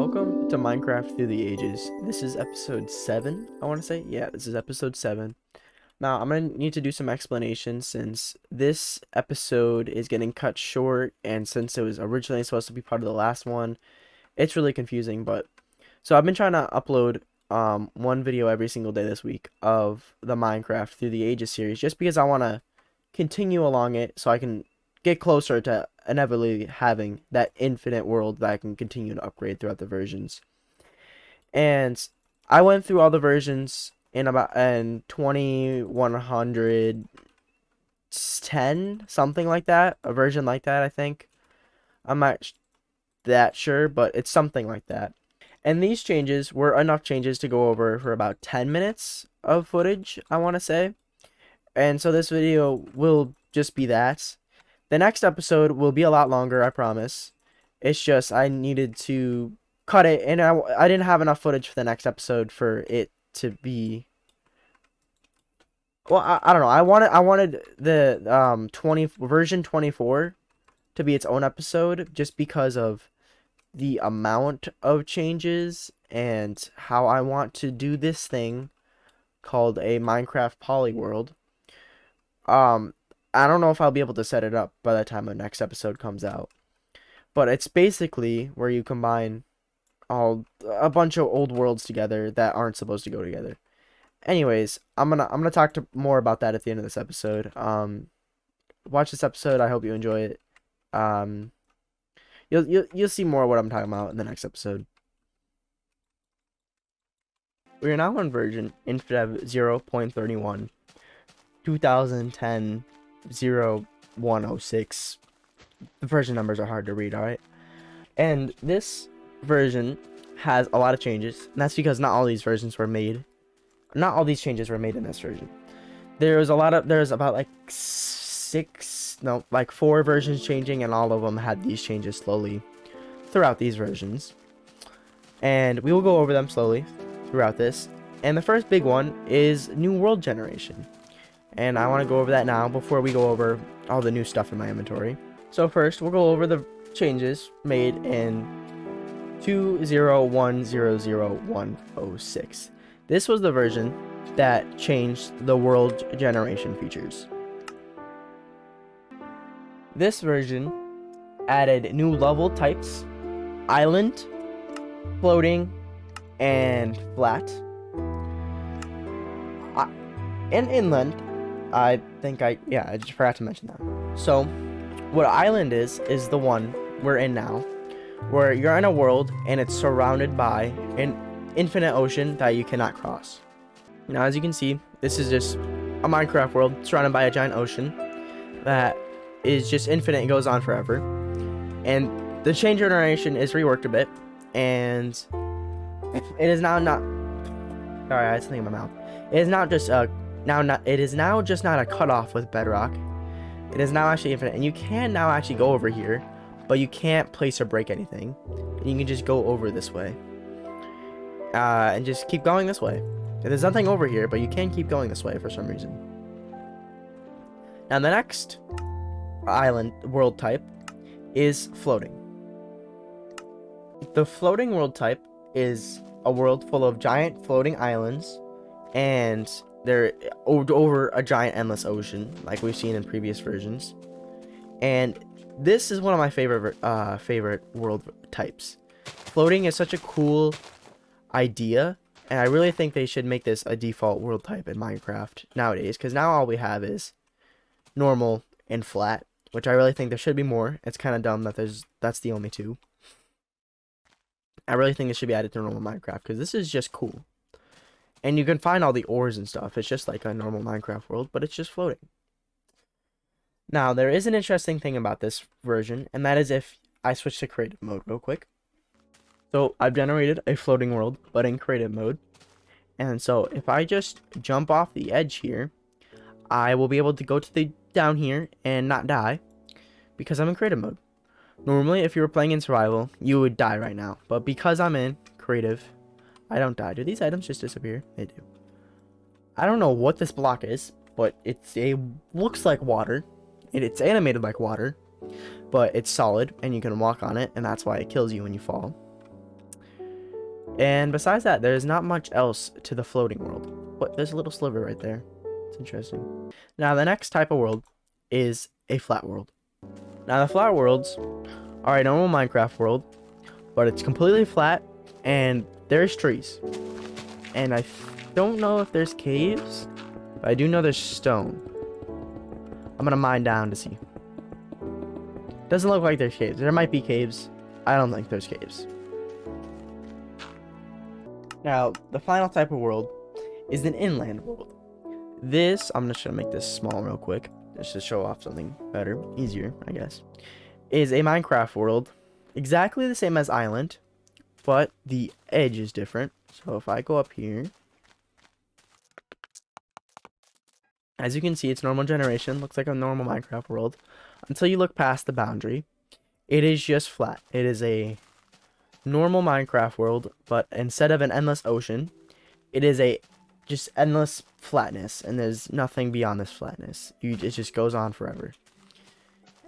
Welcome to Minecraft Through the Ages. This is episode 7, I want to say. Yeah, this is episode 7. Now, I'm going to need to do some explanation since this episode is getting cut short, and since it was originally supposed to be part of the last one, it's really confusing. But so I've been trying to upload one video every single day this week of the Minecraft Through the Ages series, just because I want to continue along it so I can get closer to inevitably having that infinite world that I can continue to upgrade throughout the versions. And I went through all the versions in 2110, something like that, a version like that, I think. I'm not that sure, but it's something like that. And these changes were enough changes to go over for about 10 minutes of footage, I want to say. And so this video will just be that. The next episode will be a lot longer, I promise. It's just I needed to cut it, and I didn't have enough footage for the next episode for it to be. Well, I don't know. I wanted the version 24 to be its own episode just because of the amount of changes and how I want to do this thing called a Minecraft Poly World. I don't know if I'll be able to set it up by the time the next episode comes out. But it's basically where you combine a bunch of old worlds together that aren't supposed to go together. Anyways, I'm gonna talk more about that at the end of this episode. Watch this episode. I hope you enjoy it. You'll see more of what I'm talking about in the next episode. We are now on version Indev 0.31, 2010. 0106. The version numbers are hard to read, alright? And this version has a lot of changes, and that's because not all these changes were made in this version. There's about like 4 versions changing, and all of them had these changes slowly throughout these versions. And we will go over them slowly throughout this. And the first big one is new world generation. And I want to go over that now before we go over all the new stuff in my inventory. So first, we'll go over the changes made in 2.0.1.0.106. This was the version that changed the world generation features. This version added new level types: island, floating, and flat. And inland. I just forgot to mention that. So, what island is the one we're in now, where you're in a world and it's surrounded by an infinite ocean that you cannot cross. Now, as you can see, this is just a Minecraft world surrounded by a giant ocean that is just infinite and goes on forever. And the chain generation is reworked a bit, and it is now not. Sorry, I had something in my mouth. It is not just it is now just not a cutoff with bedrock. It is now actually infinite, and you can now actually go over here, but you can't place or break anything. You can just go over this way, and just keep going this way. There's nothing over here, but you can keep going this way for some reason. Now the next island world type is floating. The floating world type is a world full of giant floating islands, and they're over a giant endless ocean like we've seen in previous versions. And this is one of my favorite world types. Floating is such a cool idea, and I really think they should make this a default world type in Minecraft nowadays, because now all we have is normal and flat, which I really think there should be more. It's kind of dumb that that's the only two. I really think it should be added to normal Minecraft, because this is just cool. And you can find all the ores and stuff. It's just like a normal Minecraft world, but it's just floating. Now, there is an interesting thing about this version, and that is if I switch to creative mode real quick. So, I've generated a floating world, but in creative mode. And so, if I just jump off the edge here, I will be able to go to down here and not die, because I'm in creative mode. Normally, if you were playing in survival, you would die right now. But because I'm in creative, I don't die. Do these items just disappear? They do. I don't know what this block is, but it looks like water. It's animated like water, but it's solid, and you can walk on it, and that's why it kills you when you fall. And besides that, there's not much else to the floating world. But there's a little sliver right there. It's interesting. Now, the next type of world is a flat world. Now, the flat worlds are a normal Minecraft world, but it's completely flat, and there's trees. And I don't know if there's caves, but I do know there's stone. I'm gonna mine down to see. Doesn't look like there's caves. There might be caves. I don't think there's caves. Now, the final type of world is an inland world. This, I'm just gonna make this small real quick, just to show off something better, easier, I guess, is a Minecraft world, exactly the same as Island, but the edge is different. So if I go up here, as you can see, it's normal generation, looks like a normal Minecraft world, until you look past the boundary. It is just flat. It is a normal Minecraft world, but instead of an endless ocean, it is a just endless flatness, and there's nothing beyond this flatness. It just goes on forever.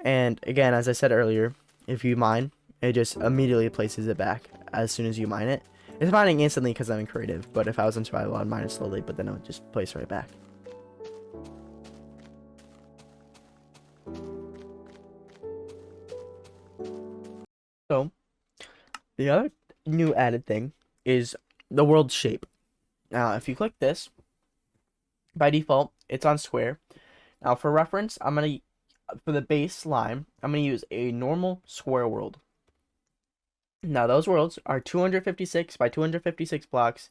And again, as I said earlier, if you mine, it just immediately places it back as soon as you mine it. It's mining instantly because I'm in creative, but if I was in survival, I'd mine it slowly, but then it would just place right back. So, the other new added thing is the world shape. Now, if you click this, by default, it's on square. Now, for reference, for the baseline, I'm going to use a normal square world. Now, those worlds are 256 by 256 blocks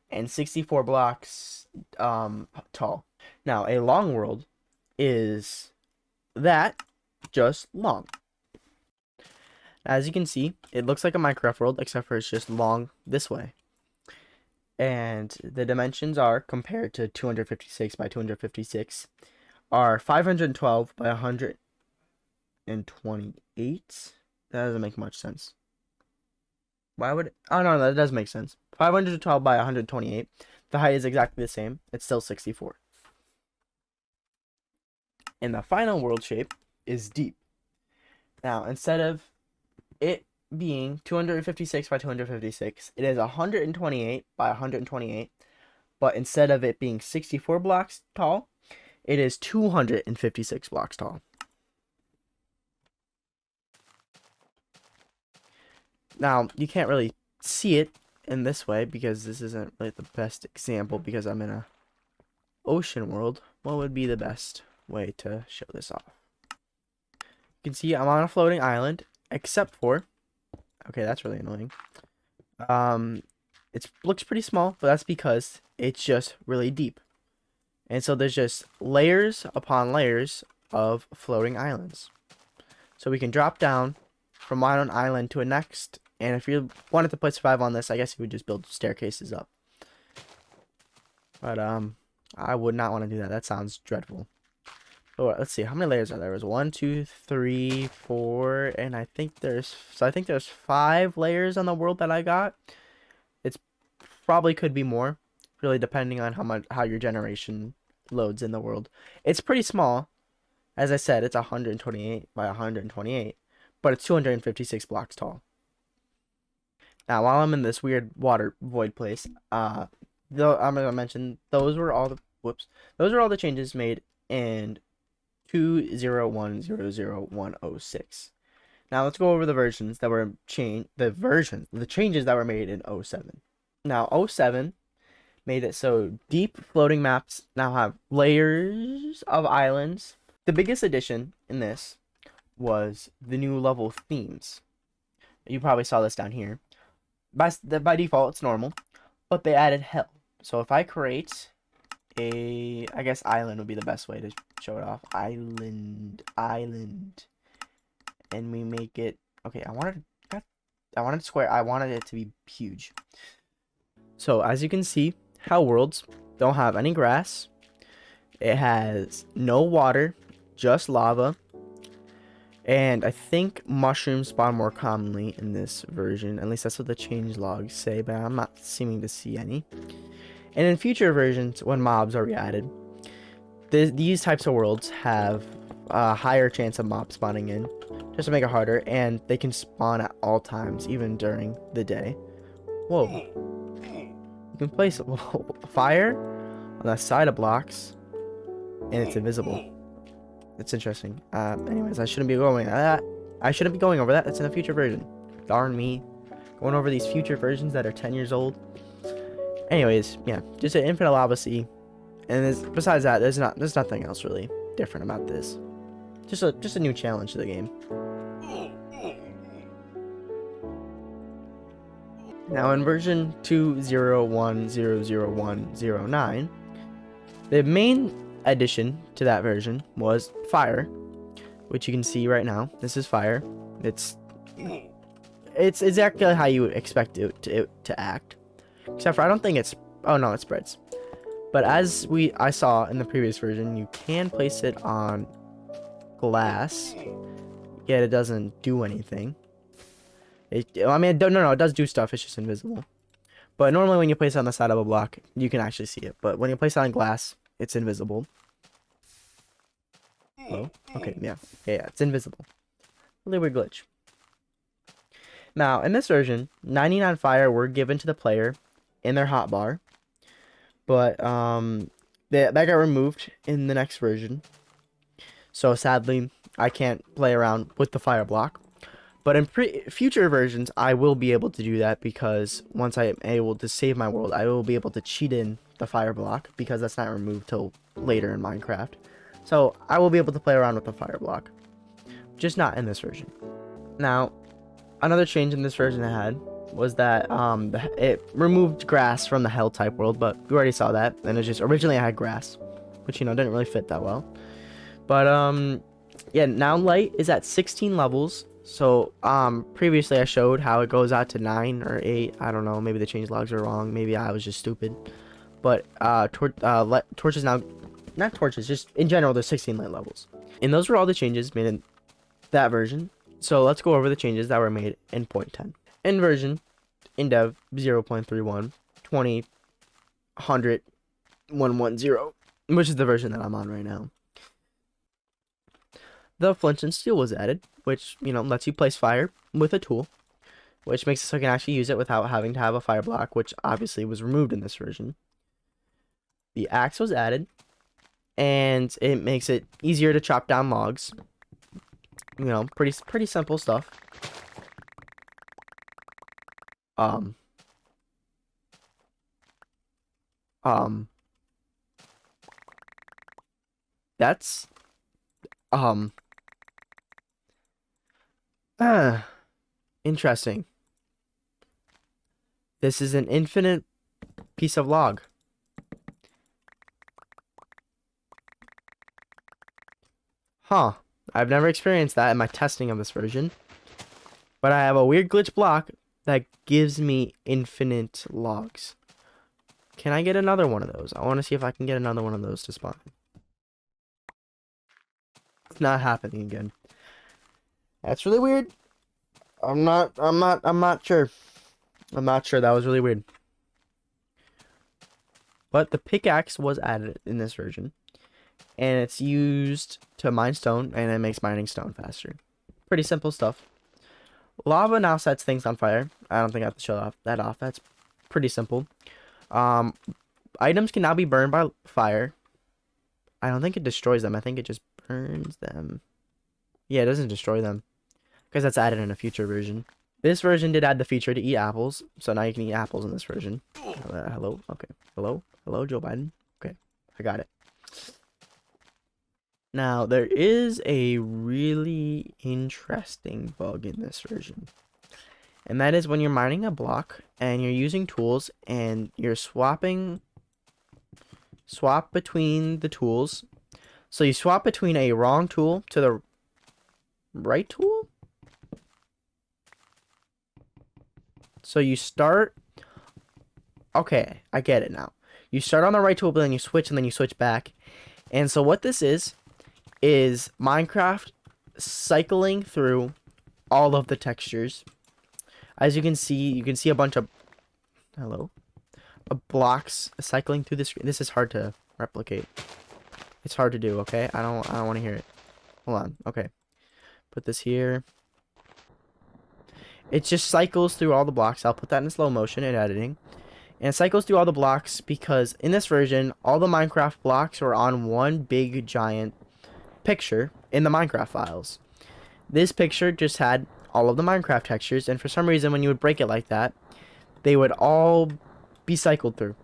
and 64 blocks tall. Now, a long world is that, just long. As you can see, it looks like a Minecraft world, except for it's just long this way. And the dimensions are, compared to 256 by 256, are 512 by 128. That doesn't make much sense. Why would it? Oh, no, that does make sense. 512 by 128. The height is exactly the same. It's still 64. And the final world shape is deep. Now, instead of it being 256 by 256, it is 128 by 128, but instead of it being 64 blocks tall, it is 256 blocks tall. Now, you can't really see it in this way because this isn't really the best example because I'm in a ocean world. What would be the best way to show this off? You can see I'm on a floating island, except for, okay, that's really annoying. It looks pretty small, but that's because it's just really deep. And so there's just layers upon layers of floating islands. So we can drop down from one island to a next. And if you wanted to play survival on this, I guess you would just build staircases up. But I would not want to do that. That sounds dreadful. So let's see, how many layers are there? There's 1, 2, 3, 4, and I think there's 5 layers on the world that I got. It's probably could be more, really depending on how your generation loads in the world. It's pretty small. As I said, it's 128 by 128, but it's 256 blocks tall. Now, while I'm in this weird water void place, though I'm gonna mention those were all the changes made in 2.0.1.0.0.1.06. Now let's go over the versions that were changed. The changes that were made in 07. Now 07 made it so deep floating maps now have layers of islands. The biggest addition in this was the new level themes. You probably saw this down here. By default, it's normal, but they added hell. So if I create I guess island would be the best way to show it off. Island. And we make it, okay, I wanted square. I wanted it to be huge. So as you can see, Hell Worlds don't have any grass. It has no water, just lava. And I think mushrooms spawn more commonly in this version. At least that's what the change logs say, but I'm not seeming to see any. And in future versions, when mobs are re-added, these types of worlds have a higher chance of mob spawning in, just to make it harder, and they can spawn at all times, even during the day. Whoa. You can place fire on the side of blocks, and it's invisible. It's interesting. Anyways, I shouldn't be going I shouldn't be going over that. That's in a future version. Darn me. Going over these future versions that are 10 years old. Anyways, yeah, just an infinite lava sea. And besides that, there's nothing else really different about this. Just a new challenge to the game. Now in version 2.0.1.0.0.1.0.9, the main addition to that version was fire, which you can see right now. This is fire. It's exactly how you would expect it to act, except for I don't think it's, oh no, it spreads. But as I saw in the previous version, you can place it on glass, yet it doesn't do anything. I mean, no, it does do stuff. It's just invisible. But normally when you place it on the side of a block, you can actually see it. But when you place it on glass, it's invisible. Oh, okay, yeah, it's invisible. Really weird glitch. Now, in this version, 99 fire were given to the player in their hotbar. But that got removed in the next version. So sadly, I can't play around with the fire block. But in future versions, I will be able to do that, because once I am able to save my world, I will be able to cheat in the fire block, because that's not removed till later in Minecraft. So I will be able to play around with the fire block, just not in this version. Now, another change in this version I had was that it removed grass from the hell type world, but we already saw that, and it's just originally I had grass, which, you know, didn't really fit that well. But yeah, now light is at 16 levels. So previously I showed how it goes out to 9 or 8. I don't know, maybe the change logs are wrong, maybe I was just stupid. But torches now, not torches, just in general, there's 16 light levels, and those were all the changes made in that version. So let's go over the changes that were made in 0.10. In version Indev 0.31 20.100.110, which is the version that I'm on right now, the flint and steel was added, which, you know, lets you place fire with a tool, which makes it so I can actually use it without having to have a fire block, which obviously was removed in this version. The axe was added, and it makes it easier to chop down logs. You know, pretty simple stuff. That's interesting. This is an infinite piece of log. Huh. I've never experienced that in my testing of this version. But I have a weird glitch block that gives me infinite logs. Can I get another one of those? I want to see if I can get another one of those to spawn. It's not happening again. That's really weird. I'm not sure. I'm not sure. That was really weird. But the pickaxe was added in this version, and it's used to mine stone, and it makes mining stone faster. Pretty simple stuff. Lava now sets things on fire. I don't think I have to show that off. That's pretty simple. Items can now be burned by fire. I don't think it destroys them. I think it just burns them. Yeah, it doesn't destroy them, because that's added in a future version. This version did add the feature to eat apples, so now you can eat apples in this version. Hello? Okay. Hello? Hello, Joe Biden? Okay, I got it. Now, there is a really interesting bug in this version, and that is when you're mining a block and you're using tools and you're swap between the tools. So you swap between a wrong tool to the right tool. So you start, okay, I get it now. You start on the right tool, but then you switch, and then you switch back. And so what this is Minecraft cycling through all of the textures. As you can see a bunch of blocks cycling through the screen. This is hard to replicate. It's hard to do, okay? I don't want to hear it. Hold on. Okay. Put this here. It just cycles through all the blocks. I'll put that in slow motion in editing. And it cycles through all the blocks because in this version, all the Minecraft blocks are on one big giant picture in the Minecraft files. This picture just had all of the Minecraft textures, and for some reason, when you would break it like that, they would all be cycled through.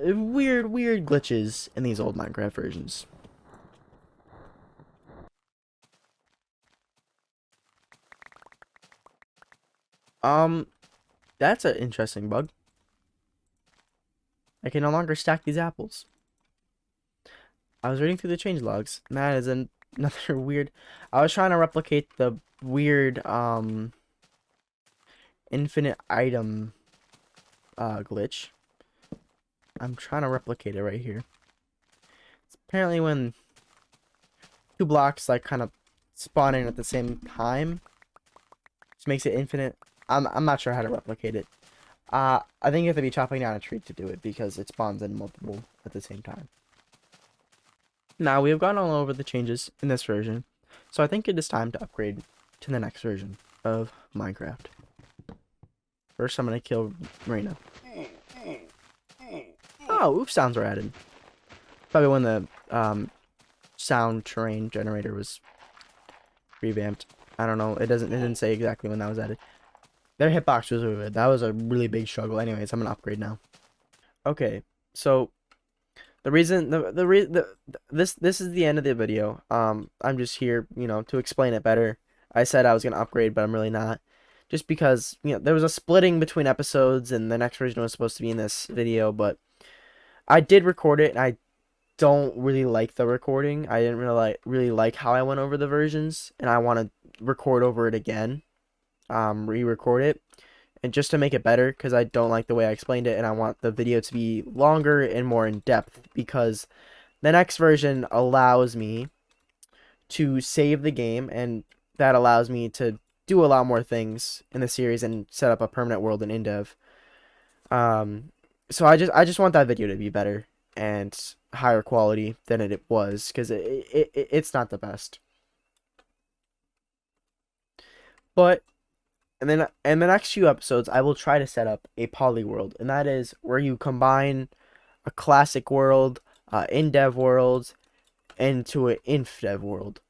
Weird glitches in these old Minecraft versions. Um, that's an interesting bug. I can no longer stack these apples. I was reading through the change logs, and that is another weird. I was trying to replicate the weird infinite item glitch. I'm trying to replicate it right here. It's apparently when two blocks like kind of spawn in at the same time, which makes it infinite. I'm not sure how to replicate it. I think you have to be chopping down a tree to do it because it spawns in multiple at the same time. Now we have gone all over the changes in this version, so I think it is time to upgrade to the next version of Minecraft. First, I'm gonna kill Reina. Oh, oof sounds were added. Probably when the sound terrain generator was revamped. I don't know. It didn't say exactly when that was added. Their hitbox was really good. That was a really big struggle. Anyways, I'm gonna upgrade now. Okay, so the reason this is the end of the video. I'm just here, to explain it better. I said I was gonna upgrade, but I'm really not. Just because, there was a splitting between episodes and the next version was supposed to be in this video, but I did record it and I don't really like the recording. I didn't really like how I went over the versions, and I want to record over it again, re-record it, and just to make it better because I don't like the way I explained it, and I want the video to be longer and more in depth because the next version allows me to save the game, and that allows me to do a lot more things in the series and set up a permanent world in Indev. So I just want that video to be better and higher quality than it was because it's not the best. But and then in the next few episodes, I will try to set up a poly world, and that is where you combine a classic world, Indev worlds, into an Indev world.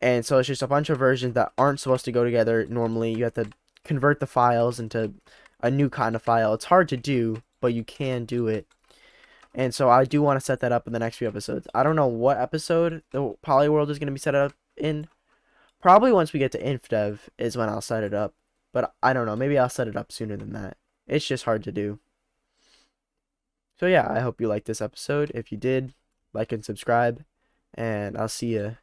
And so it's just a bunch of versions that aren't supposed to go together normally. You have to convert the files into a new kind of file. It's hard to do, but you can do it. And so I do want to set that up in the next few episodes. I don't know what episode the poly world is going to be set up in. Probably once we get to Indev is when I'll set it up. But I don't know. Maybe I'll set it up sooner than that. It's just hard to do. So yeah, I hope you liked this episode. If you did, like and subscribe. And I'll see you in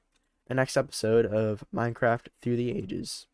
the next episode of Minecraft Through the Ages.